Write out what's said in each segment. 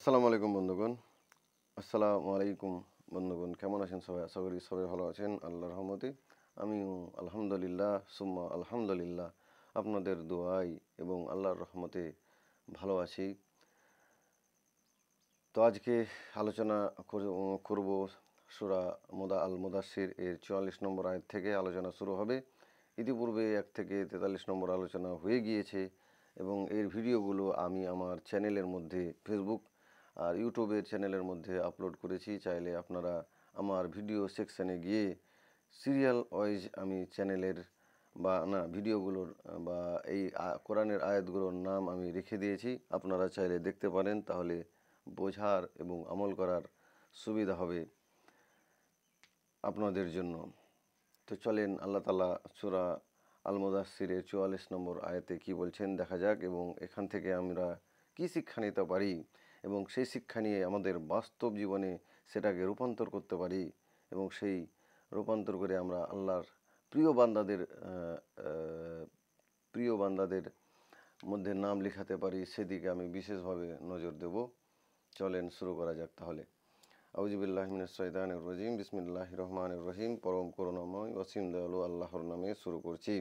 আসসালামু আলাইকুম বন্ধুগণ। আসসালামু আলাইকুম বন্ধুগণ, কেমন আছেন সবাই? আশা করি সবাই ভালো আছেন আল্লাহর রহমতে। আমিও আলহামদুলিল্লাহ সুম্মা আলহামদুলিল্লাহ আপনাদের দোয়ায় এবং আল্লাহর রহমতে ভালো আছি। তো আজকে আলোচনা করব সূরা মুদাসসির এর 44 নম্বর আয়াত থেকে আলোচনা শুরু হবে। ইতিপূর্বে 1 থেকে 43 নম্বর আলোচনা হয়ে গিয়েছে এবং এর ভিডিওগুলো আমি আমার চ্যানেলের মধ্যে ফেসবুক আর ইউটিউবের চ্যানেলের মধ্যে আপলোড করেছি। চাইলে আপনারা আমার ভিডিও সেকশানে গিয়ে সিরিয়াল ওয়াইজ আমি চ্যানেলের ভিডিওগুলোর বা এই কোরআনের আয়াতগুলোর নাম আমি রেখে দিয়েছি। আপনারা চাইলে দেখতে পারেন, তাহলে বোঝার এবং আমল করার সুবিধা হবে আপনাদের জন্য। তো চলেন আল্লাহ তাআলা সূরা আল মুদাসসিরের 44 নম্বর আয়াতে কি বলছেন দেখা যাক, এবং এখান থেকে আমরা কি শিক্ষা নিতে পারি এবং সেই শিক্ষা নিয়ে আমাদের বাস্তব জীবনে সেটাকে রূপান্তর করতে পারি এবং সেই রূপান্তর করে আমরা আল্লাহর প্রিয় বান্দাদের প্রিয় বান্দাদের মধ্যে নাম লেখাতে পারি, সেদিকে আমি বিশেষভাবে নজর দেব। চলেন শুরু করা যাক তাহলে। আউযুবিল্লাহি মিনাশ শাইতানির রাজিম, বিসমিল্লাহির রহমানির রহিম। পরম করুণাময় অসীম দয়ালু আল্লাহর নামে শুরু করছি।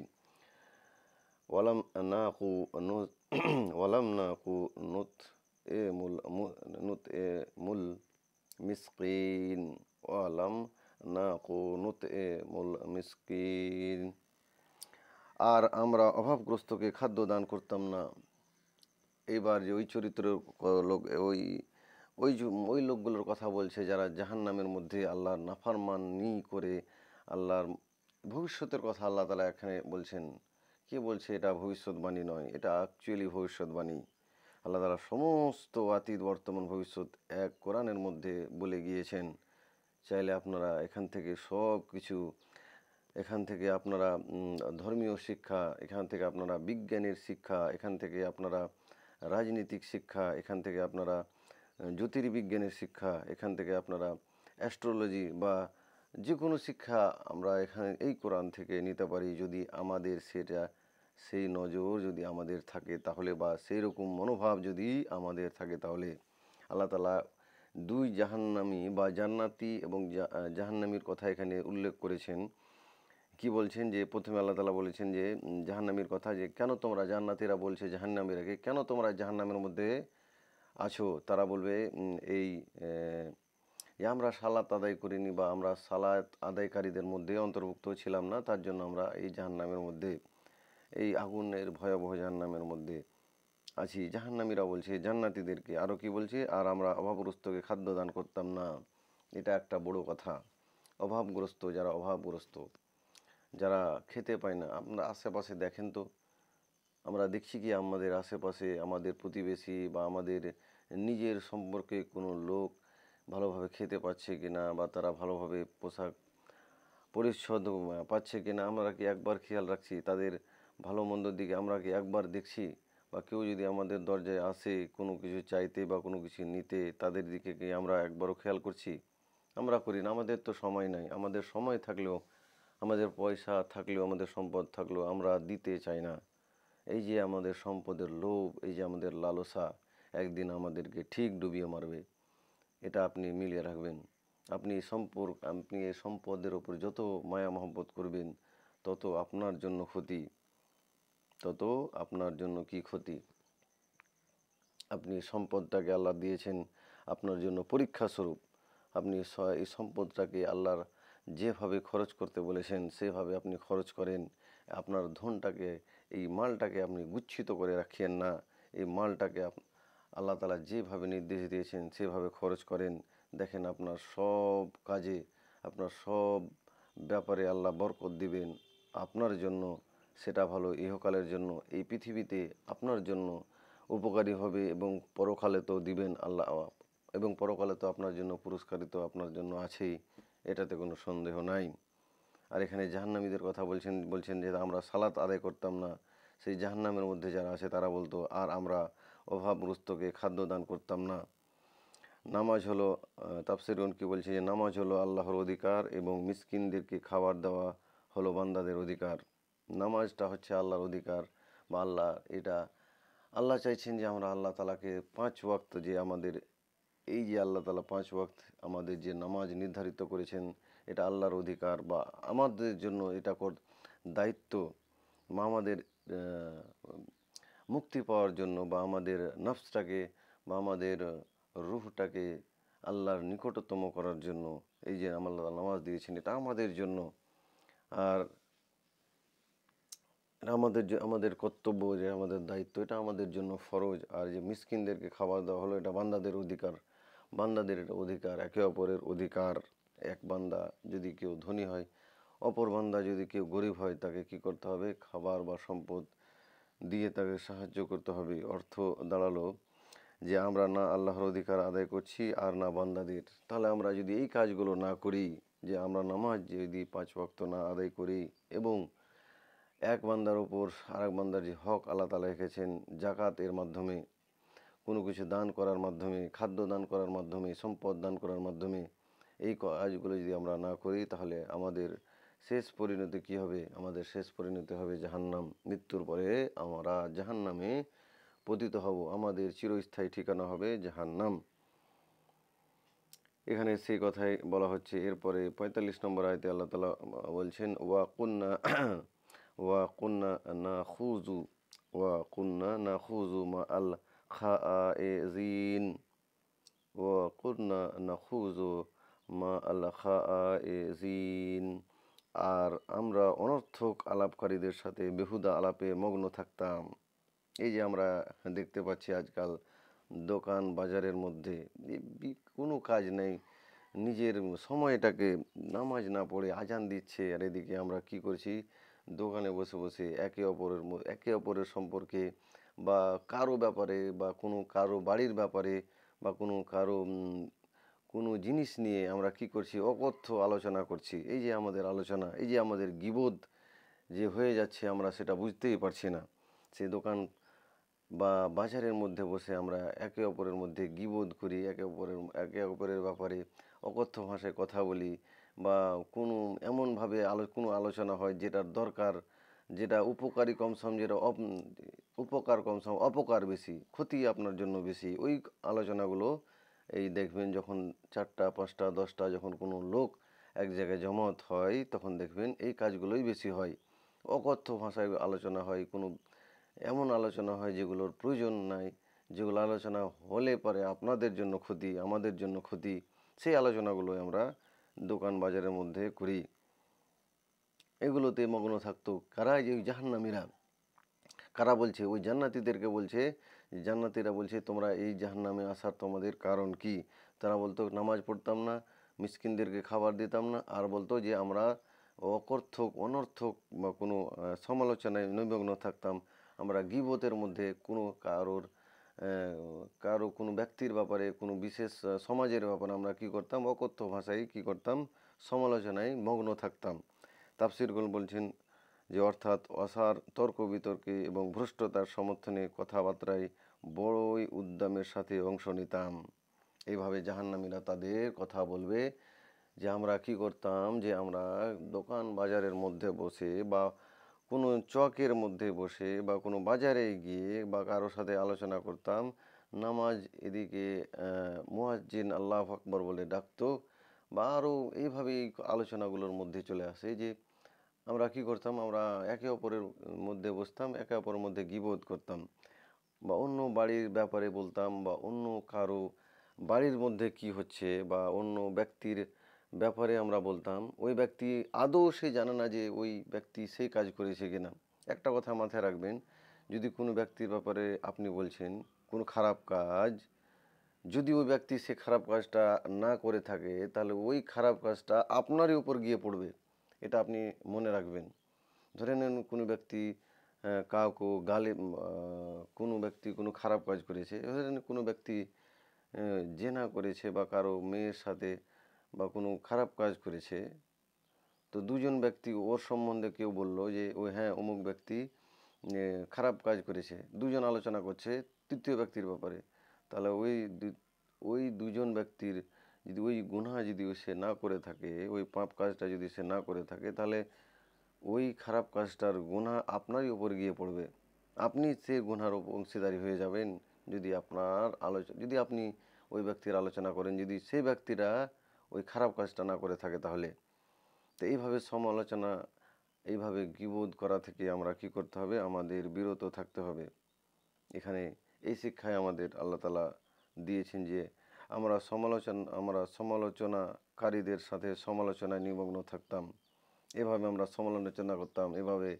ওয়ালাম নাকু নুত ওয়ালাম নাকু নুত এ মুল নুত এ মুল মিসকিন ওয়ালাম নাকু নুত এ মুল মিসকিন। আর আমরা অভাবগ্রস্তকে খাদ্য দান করতাম না। এইবার যে ওই চরিত্রের লোক ওই ওই ওই লোকগুলোর কথা বলছে যারা জাহান্নামের মধ্যে আল্লাহর নাফরমানি করে আল্লাহর ভবিষ্যতের কথা আল্লাহ তাআলা এখানে বলছেন। কে বলছে এটা ভবিষ্যৎবাণী নয়, এটা অ্যাকচুয়ালি ভবিষ্যৎবাণী। আল্লাহ তাআলা সমস্ত অতীত বর্তমান ভবিষ্যৎ এক কোরআনের মধ্যে বলে গিয়েছেন। চাইলে আপনারা এখান থেকে সব কিছু, এখান থেকে আপনারা ধর্মীয় শিক্ষা, এখান থেকে আপনারা বিজ্ঞানের শিক্ষা, এখান থেকে আপনারা রাজনীতিক শিক্ষা, এখান থেকে আপনারা জ্যোতির্বিজ্ঞানের শিক্ষা, এখান থেকে আপনারা অ্যাস্ট্রোলজি বা যে কোনো শিক্ষা আমরা এখানে এই কোরআন থেকে নিতে পারি, যদি আমাদের সেই নজর যদি আমাদের থাকে তাহলে, বা সেই রকম মনোভাব যদি আমাদের থাকে তাহলে। আল্লাহ তাআলা দুই জাহান্নামী বা জান্নাতি এবং জাহান্নামীর কথা এখানে উল্লেখ করেছেন। কি বলছেন যে প্রথমে আল্লাহ তাআলা বলেছেন যে জাহান্নামীর কথা, যে কেন তোমরা, জান্নাতীরা বলছে জাহান্নামীরাকে, কেন তোমরা জাহান্নামের মধ্যে আছো? তারা বলবে আমরা সালাত আদায় করিনি বা আমরা সালাত আদায়কারীদের মধ্যে অন্তর্ভুক্ত ছিলাম না, তার জন্য আমরা এই জাহান্নামের মধ্যে, এই আগুনের ভয়াবহ জাহান্নামের মধ্যে আছি। জাহান্নামীরা বলছে জান্নাতীদেরকে। আরও কি বলছে? আর আমরা অভাবগ্রস্তকে খাদ্য দান করতাম না। এটা একটা বড় কথা। অভাবগ্রস্ত, যারা খেতে পায় না, আপনারা আশেপাশে দেখেন তো, আমরা দেখছি কি আমাদের আশেপাশে আমাদের প্রতিবেশী বা আমাদের নিজের সম্পর্কে কোনো লোক ভালোভাবে খেতে পাচ্ছে কিনা, বা তারা ভালোভাবে পোশাক পরিচ্ছদ পাচ্ছে কিনা, আমরা কি একবার খেয়াল রাখছি? তাদের ভালো মন্দর দিকে আমরা কি একবার দেখছি? বা কেউ যদি আমাদের দরজায় আসে কোনো কিছু চাইতে বা কোনো কিছু নিতে, তাদের দিকে কি আমরা একবারও খেয়াল করছি? আমরা করি না। আমাদের তো সময় নাই। আমাদের সময় থাকলেও, আমাদের পয়সা থাকলেও, আমাদের সম্পদ থাকলেও আমরা দিতে চাই না। এই যে আমাদের সম্পদের লোভ, এই যে আমাদের লালসা, একদিন আমাদেরকে ঠিক ডুবিয়ে মারবে। এটা আপনি মিলিয়ে রাখবেন। আপনি এই সম্পদের ওপর যত মায়া মহব্বত করবেন, তত আপনার জন্য ক্ষতি, তত আপনার জন্য কি ক্ষতি। আপনি সম্পদটাকে আল্লাহ দিয়েছেন আপনার জন্য পরীক্ষা স্বরূপ। আপনি এই সম্পদটাকে আল্লাহর যেভাবে খরচ করতে বলেছেন সেভাবে আপনি খরচ করেন। আপনার ধনটাকে, এই মালটাকে আপনি গুচ্ছিত করে রাখিয়েন না। এই মালটাকে আল্লাহ তাআলা যেভাবে নির্দেশ দিয়েছেন সেভাবে খরচ করেন। দেখেন আপনার সব কাজে, আপনার সব ব্যাপারে আল্লাহ বরকত দিবেন আপনার জন্য। সেটা ভালো ইহকালের জন্য, এই পৃথিবীতে আপনার জন্য উপকারী হবে, এবং পরকালে তো দিবেন আল্লাহ, এবং পরকালে তো আপনার জন্য পুরস্কারিত আপনার জন্য আছেই, এটাতে কোনো সন্দেহ নাই। আর এখানে জাহান্নামীদের কথা বলছেন যে আমরা সালাত আদায় করতাম না। সেই জাহান্নামের মধ্যে যারা আছে তারা বলতো আর আমরা অভাবগ্রস্তকে খাদ্য দান করতাম না। নামাজ হলো, তাফসীরগণ কি বলছে, যে নামাজ হলো আল্লাহর অধিকার এবং মিসকিনদেরকে খাবার দেওয়া হলো বান্দাদের অধিকার। নামাজটা হচ্ছে আল্লাহর অধিকার বা আল্লাহ, এটা আল্লাহ চাইছেন যে আমরা আল্লাহ তাআলাকে 5 ওয়াক্ত যে আমাদের এই যে আল্লাহ তাআলা 5 ওয়াক্ত আমাদের যে নামাজ নির্ধারিত করেছেন, এটা আল্লাহর অধিকার বা আমাদের জন্য এটা দায়িত্ব বা আমাদের মুক্তি পাওয়ার জন্য বা আমাদের নফসটাকে বা আমাদের রূহটাকে আল্লাহর নিকটতম করার জন্য এই যে আল্লাহ নামাজ দিয়েছেন, এটা আমাদের জন্য। আর এটা আমাদের কর্তব্য, যে আমাদের দায়িত্ব, এটা আমাদের জন্য ফরজ। আর যে মিসকিনদেরকে খাবার দেওয়া হলো, এটা বান্দাদের অধিকার। বান্দাদের এটা অধিকার, একে অপরের অধিকার। এক বান্দা যদি কেউ ধনী হয়, অপর বান্দা যদি কেউ গরিব হয়, তাকে কি করতে হবে? খাবার বা সম্পদ দিয়ে তাকে সাহায্য করতে হবে। অর্থ দাঁড়ালো যে আমরা না আল্লাহর অধিকার আদায় করছি আর না বান্দাদের। তাহলে আমরা যদি এই কাজগুলো না করি, যে আমরা নামাজ যদি 5 ওয়াক্ত না আদায় করি এবং এক বান্দার উপর আরেক বান্দার যে হক আল্লাহ তাআলা রেখেছেন, জাকাত এর মাধ্যমে, কোনো কিছু দান করার মাধ্যমে, খাদ্য দান করার মাধ্যমে, সম্পদ দান করার মাধ্যমে, এই কাজগুলো যদি আমরা না করি, তাহলে আমাদের শেষ পরিণতি কী হবে? আমাদের শেষ পরিণতি হবে জাহান্নাম। মৃত্যুর পরে আমরা জাহান্নামে পতিত হব, আমাদের চিরস্থায়ী ঠিকানা হবে জাহান্নাম। এখানে সেই কথাই বলা হচ্ছে। এরপরে 45 নম্বর আয়াতে আল্লাহ তাআলা বলছেন, ওয়া কুন্না মাআল খাইজিন আর আমরা অনর্থক আলাপকারীদের সাথে বেহুদা আলাপে মগ্ন থাকতাম। এই যে আমরা দেখতে পাচ্ছি আজকাল দোকান বাজারের মধ্যে কোনো কাজ নেই, নিজের সময়টাকে নামাজ না পড়ে আজান দিচ্ছে, আর এদিকে আমরা কি করছি? দোকানে বসে বসে একে অপরের সম্পর্কে বা কারো ব্যাপারে বা কারো বাড়ির ব্যাপারে বা কোনো জিনিস নিয়ে আমরা কি করছি? অকথ্য আলোচনা করছি। এই যে আমাদের আলোচনা, এই যে আমাদের গীবত যে হয়ে যাচ্ছে, আমরা সেটা বুঝতেই পারছি না। সেই দোকান বা বাজারের মধ্যে বসে আমরা একে অপরের মধ্যে গীবত করি, একে অপরের ব্যাপারে অকথ্য ভাষায় কথা বলি, বা এমনভাবে কোনো আলোচনা হয় যেটার দরকার, যেটা উপকারী কম সম, যেটা উপকার কম সম, অপকার বেশি, ক্ষতি আপনার জন্য বেশি, ওই আলোচনাগুলো এই দেখবেন যখন 4টা 5টা 10টা যখন কোনো লোক এক জায়গায় জমায়েত হয়, তখন দেখবেন এই কাজগুলোই বেশি হয়। অকথ্য ভাষায় আলোচনা হয়, এমন আলোচনা হয় যেগুলোর প্রয়োজন নাই, যেগুলো আলোচনা হলে পরে আপনাদের জন্য ক্ষতি, আমাদের জন্য ক্ষতি, সেই আলোচনাগুলো আমরা দোকান বাজারের মধ্যে করি। এগুলোতে মগ্ন থাকতো কারা? যে জাহান্নামীরা। কারা বলছে? ওই জান্নাতীদেরকে বলছে। জান্নাতীরা বলছে, তোমরা এই জাহান্নামে আসার তোমাদের কারণ কি? তারা বলতো, নামাজ পড়তাম না, মিসকিনদেরকে খাবার দিতাম না, আর বলতো যে আমরা অনর্থক বা কোনো সমালোচনায় নিমগ্ন থাকতাম। আমরা গীবতের মধ্যে কারো কোনো ব্যক্তির ব্যাপারে, কোনো বিশেষ সমাজের ব্যাপারে আমরা কি করতাম? অকথ্য ভাষায় কি করতাম? সমালোচনায় মগ্ন থাকতাম। তাফসীরগণ বলছেন যে অর্থাৎ অসার তর্ক বিতর্কে এবং ভ্রষ্টতার সমর্থনে কথাবার্তায় বড়ই উদ্যমের সাথে অংশ নিতাম। এইভাবে জাহান্নামীরা তাদের কথা বলবে যে আমরা কি করতাম? যে আমরা দোকান বাজারের মধ্যে বসে বা কোনো চকের মধ্যে বসে বা কোনো বাজারে গিয়ে বা কারো সাথে আলোচনা করতাম, নামাজ এদিকে মুয়াজ্জিন আল্লাহু আকবার বলে ডাকতো, বা আরও এইভাবেই আলোচনাগুলোর মধ্যে চলে আসে যে আমরা কি করতাম? আমরা একে অপরের মধ্যে বসতাম, একে অপরের মধ্যে গীবত করতাম, বা অন্য বাড়ির ব্যাপারে বলতাম, বা অন্য কারো বাড়ির মধ্যে কি হচ্ছে বা অন্য ব্যক্তির ব্যাপারে আমরা বলতাম। ওই ব্যক্তি আদৌ সে জানে না যে ওই ব্যক্তি সেই কাজ করেছে কিনা। একটা কথা মাথায় রাখবেন, যদি কোনো ব্যক্তির ব্যাপারে আপনি বলছেন কোনো খারাপ কাজ, যদি ওই ব্যক্তি সে খারাপ কাজটা না করে থাকে, তাহলে ওই খারাপ কাজটা আপনারই উপর গিয়ে পড়বে। এটা আপনি মনে রাখবেন। ধরে নেন কোনো ব্যক্তি কাউকে কোনো ব্যক্তি কোনো খারাপ কাজ করেছে, ধরে নেন কোনো ব্যক্তি জেনা করেছে বা কারো মেয়ের সাথে বা কোনো খারাপ কাজ করেছে। তো দুজন ব্যক্তি ওর সম্বন্ধে কেউ বলল যে ওই হ্যাঁ অমুক ব্যক্তি খারাপ কাজ করেছে, দুজন আলোচনা করছে তৃতীয় ব্যক্তির ব্যাপারে। তাহলে ওই দুজন ব্যক্তির যদি ওই গুনাহ যদি সে না করে থাকে, ওই পাপ কাজটা যদি সে না করে থাকে, তাহলে ওই খারাপ কাজটার গুনাহ আপনারই উপর গিয়ে পড়বে। আপনি সে গুনার অংশীদারি হয়ে যাবেন যদি আপনি ওই ব্যক্তির আলোচনা করেন, যদি সেই ব্যক্তিরা ওই খারাপ কাজটা না করে থাকে তাহলে। তো এইভাবে সমালোচনা, এইভাবে গীবত করা থেকে আমরা কি করতে হবে, আমাদের বিরত থাকতে হবে। এখানে এই শিক্ষায় আমাদের আল্লাহ তাআলা দিয়েছেন যে আমরা সমালোচনাকারীদের সাথে সমালোচনায় নিমগ্ন থাকতাম। এভাবে আমরা সমালোচনা করতাম, এভাবে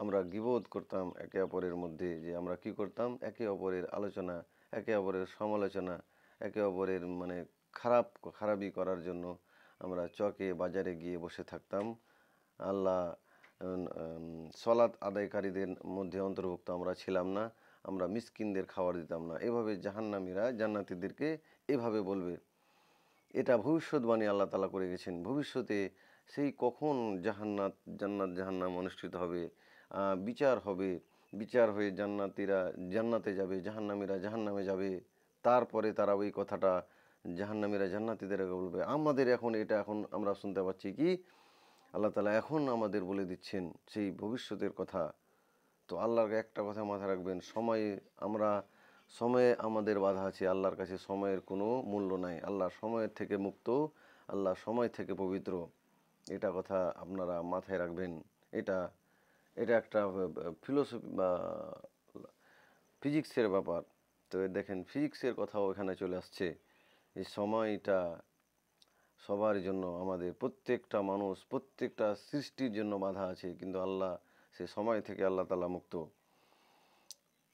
আমরা গীবত করতাম একে অপরের মধ্যে, যে আমরা কি করতাম, একে অপরের আলোচনা, একে অপরের সমালোচনা, একে অপরের মানে খারাপি করার জন্য আমরা চকে বাজারে গিয়ে বসে থাকতাম। আল্লাহ সলাৎ আদায়কারীদের মধ্যে অন্তর্ভুক্ত আমরা ছিলাম না, আমরা মিসকিনদের খাবার দিতাম না। এভাবে জাহান্নামীরা জান্নাতীদেরকে এভাবে বলবে। এটা ভবিষ্যৎবাণী আল্লাহ তাআলা করে গেছেন। ভবিষ্যতে সেই কখন জান্নাত জাহান্নাম অনুষ্ঠিত হবে, বিচার হবে, বিচার হয়ে জান্নাতীরা জান্নাতে যাবে, জাহান্নামীরা জাহান্নামে যাবে। তারপরে তারা ওই কথাটা জাহান্নামীরা জান্নাতীদেরকে বলবে। এখন আমরা শুনতে পাচ্ছি কি, আল্লাহ তাআলা এখন আমাদের বলে দিচ্ছেন সেই ভবিষ্যতের কথা। তো আল্লাহর একটা কথা মাথায় রাখবেন, সময়ে আমাদের বাধা আছে। আল্লাহর কাছে সময়ের কোনো মূল্য নাই। আল্লাহ সময়ের থেকে মুক্ত, আল্লাহ সময় থেকে পবিত্র। এটা কথা আপনারা মাথায় রাখবেন। এটা এটা একটা ফিলোসফি বা ফিজিক্সের ব্যাপার। তো দেখেন, ফিজিক্সের কথাও এখানে চলে আসছে। এই সময়টা সবার জন্য, আমাদের প্রত্যেকটা মানুষ, প্রত্যেকটা সৃষ্টির জন্য বাধা আছে, কিন্তু সে সময় থেকে আল্লাহ তাআলা মুক্ত।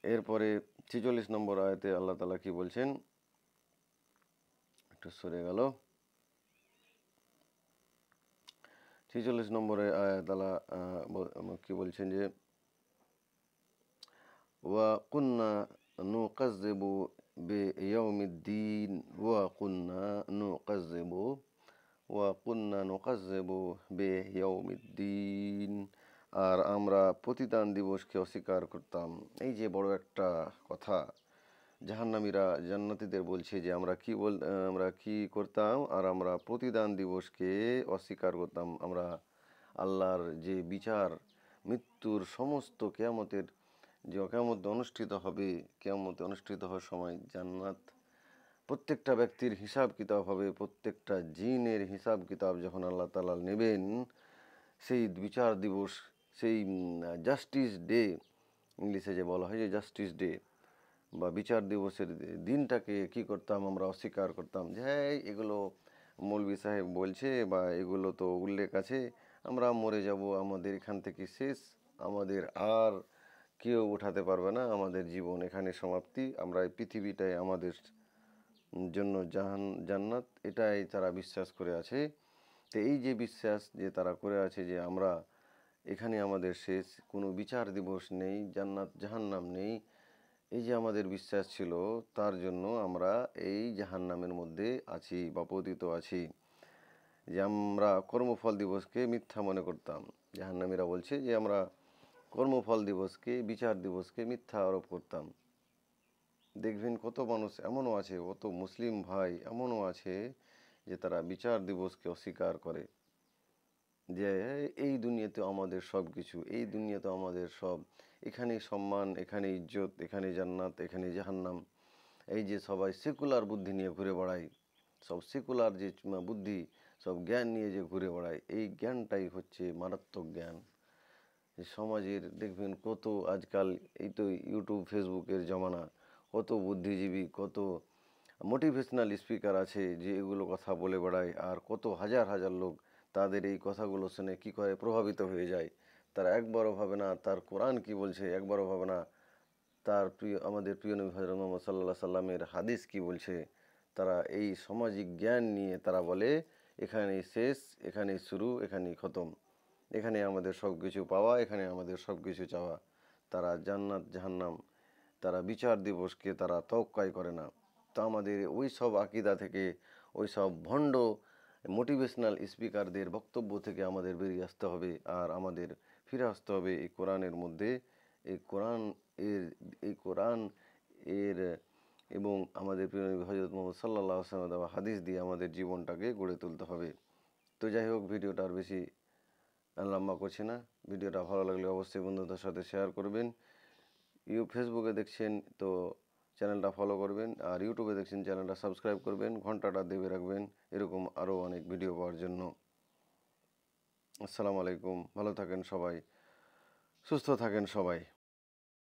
এরপরে ৪৬ নম্বর আয়াতে আল্লাহ তাআলা কি বলছেন, একটু সরে গেল। ৪৬ নম্বরে আয়াত আল্লাহ কি বলছেন যে ওয়া কুন্না নুকাজ্জিবু বিয়াউমিদ্দিন ওয়া কুন্না নুকাজ্জিবু বিয়াউমিদ্দিন, আর আমরা প্রতিদান দিবসকে অস্বীকার করতাম। এই যে বড় একটা কথা, জাহান্নামীরা জান্নাতীদের বলছে যে আমরা কি করতাম, আর আমরা প্রতিদান দিবসকে অস্বীকার করতাম। আমরা আল্লাহর যে বিচার, মৃত্যুর সমস্ত কিয়ামত অনুষ্ঠিত হওয়ার সময় প্রত্যেকটা ব্যক্তির হিসাব কিতাব হবে, প্রত্যেকটা জিনের হিসাব কিতাব যখন আল্লাহ তাআলা নেবেন, সেই বিচার দিবস, সেই জাস্টিস ডে, ইংলিশে যে বলা হয় যে জাস্টিস ডে বা বিচার দিবসের দিনটাকে কি করতাম, আমরা অস্বীকার করতাম যে হ্যাঁ, এগুলো মৌলভী সাহেব বলছে বা এগুলো তো উল্লেখ আছে, আমরা মরে যাব, আমাদের এখান থেকে শেষ, আমাদের আর কেউ উঠাতে পারবে না, আমাদের জীবন এখানে সমাপ্তি, আমরা এই পৃথিবীটাই আমাদের জন্য জান্নাত, এটাই তারা বিশ্বাস করে আছে। তো এই যে বিশ্বাস যে তারা করে আছে যে আমরা এখানে আমাদের শেষ, কোনো বিচার দিবস নেই, জান্নাত জাহান্নাম নেই, এই যে আমাদের বিশ্বাস ছিল, তার জন্য আমরা এই জাহান্নামের মধ্যে আছি বা পতিত আছি। যে আমরা কর্মফল দিবসকে মিথ্যা মনে করতাম। জাহান্নামীরা বলছে যে আমরা কর্মফল দিবসকে, বিচার দিবসকে মিথ্যা আরোপ করতাম। দেখবেন কত মানুষ এমনও আছে, কত মুসলিম ভাই এমনও আছে যে তারা বিচার দিবসকে অস্বীকার করে, যে এই দুনিয়াতে আমাদের সব কিছু, এই দুনিয়াতে আমাদের সব, এখানেই সম্মান, এখানে ইজ্জত, এখানে জান্নাত, এখানে জাহান্নাম। এই যে সবাই সেকুলার বুদ্ধি নিয়ে ঘুরে বেড়ায়, সব সেকুলার যে বুদ্ধি, সব জ্ঞান নিয়ে যে ঘুরে বেড়ায়, এই জ্ঞানটাই হচ্ছে মারাত্মক জ্ঞান। সমাজের দেখবেন কত আজকাল, এই তো ইউটিউব ফেসবুকের জমানা, কত বুদ্ধিজীবী, কত মোটিভেশনাল স্পিকার আছে যে এগুলো কথা বলে বেড়ায়, আর কত হাজার হাজার লোক তাদের এই কথাগুলো শুনে কি করে প্রভাবিত হয়ে যায়। তারা একবারও ভাবে না তার কোরআন কি বলছে, একবারও ভাবে না আমাদের প্রিয় নবী হযরত মুহাম্মদ সাল্লাল্লাহু আলাইহি সাল্লামের হাদিস কি বলছে। তারা এই সামাজিক জ্ঞান নিয়ে তারা বলে এখানেই শেষ, এখানেই শুরু, এখানেই খতম, এখানে আমাদের সব কিছু পাওয়া, এখানে আমাদের সব কিছু চাওয়া। তারা জান্নাত জাহান্নাম, তারা বিচার দিবসকে তারা তোয়াক্কাই করে না। তো আমাদের ওই সব আকিদা থেকে, ওই সব ভণ্ড মোটিভেশনাল স্পিকারদের বক্তব্য থেকে আমাদের বেরিয়ে আসতে হবে, আর আমাদের ফিরে আসতে হবে এই কোরআনের মধ্যে। এই কোরআন এর এই কোরআন এর এবং আমাদের প্রিয় নবী হযরত মুহাম্মদ সাল্লাল্লাহু আলাইহি ওয়াসাল্লামের দেওয়া হাদিস দিয়ে আমাদের জীবনটাকে গড়ে তুলতে হবে। তো যাই হোক, ভিডিওটা আর বেশি লম্বা করছি না। ভিডিওটা ভালো লাগলে অবশ্যই বন্ধুদের সাথে শেয়ার করবেন। ফেসবুকে দেখছেন তো চ্যানেলটা ফলো করবেন, আর ইউটিউবে দেখছেন চ্যানেলটা সাবস্ক্রাইব করবেন, ঘন্টাটা দেবে রাখবেন এরকম আরও অনেক ভিডিও পাওয়ার জন্য। আসসালামু আলাইকুম, ভালো থাকেন সবাই, সুস্থ থাকেন সবাই।